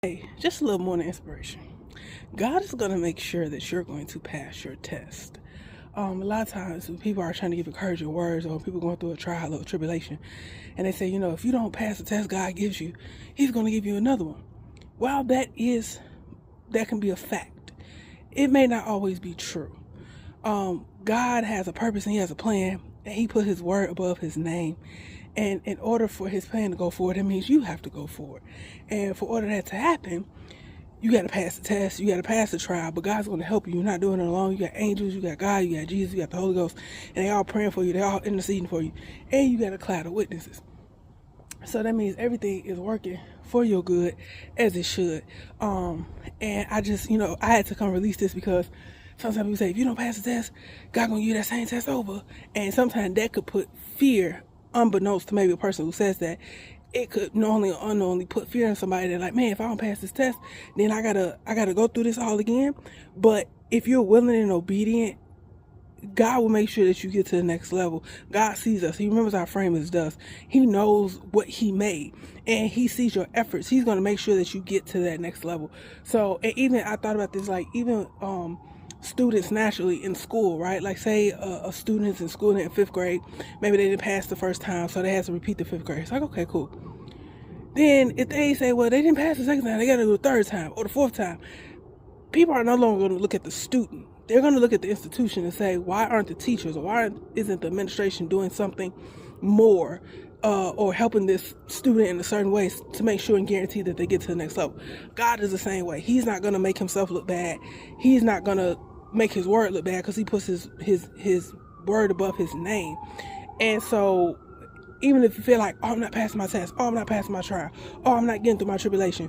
Hey, just a little morning inspiration. God is going to make sure that you're going to pass your test. A lot of times when people are trying to give encouraging words or people going through a trial or a tribulation, and they say, if you don't pass the test God gives you, He's going to give you another one. While that can be a fact, it may not always be true. God has a purpose and He has a plan, and He put His word above His name. And in order for His plan to go forward, it means you have to go forward. And for order that to happen, you got to pass the test, you got to pass the trial, but God's going to help you. You're not doing it alone. You got angels, you got God, you got Jesus, you got the Holy Ghost, and they all praying for you, they all interceding for you, and you got a cloud of witnesses. So that means everything is working for your good as it should. And I just, I had to come release this because sometimes people say, if you don't pass the test, God gonna give you that same test over. And sometimes that could put fear, unbeknownst to maybe a person who says that, it could knowingly or unknowingly put fear in somebody. They're like, man, if I don't pass this test, then I gotta go through this all again. But if you're willing and obedient, God will make sure that you get to the next level. God sees us. He remembers our frame as dust. He knows what He made, and He sees your efforts. He's going to make sure that you get to that next level. So, and even I thought about this, like even students naturally in school, right? Like say a student's in school in 5th grade, maybe they didn't pass the first time, so they have to repeat the 5th grade. It's like, okay, cool. Then if they say, well, they didn't pass the second time, they got to do the 3rd time or the 4th time. People are no longer going to look at the student. They're going to look at the institution and say, why aren't the teachers or why isn't the administration doing something more or helping this student in a certain way to make sure and guarantee that they get to the next level? God is the same way. He's not going to make Himself look bad. He's not going to make His word look bad because He puts his word above His name. And so even if you feel like, oh, I'm not passing my test, oh, I'm not passing my trial, oh, I'm not getting through my tribulation,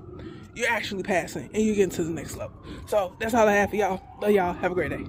you're actually passing and you're getting to the next level. So that's all I have for y'all. Love y'all. Have a great day.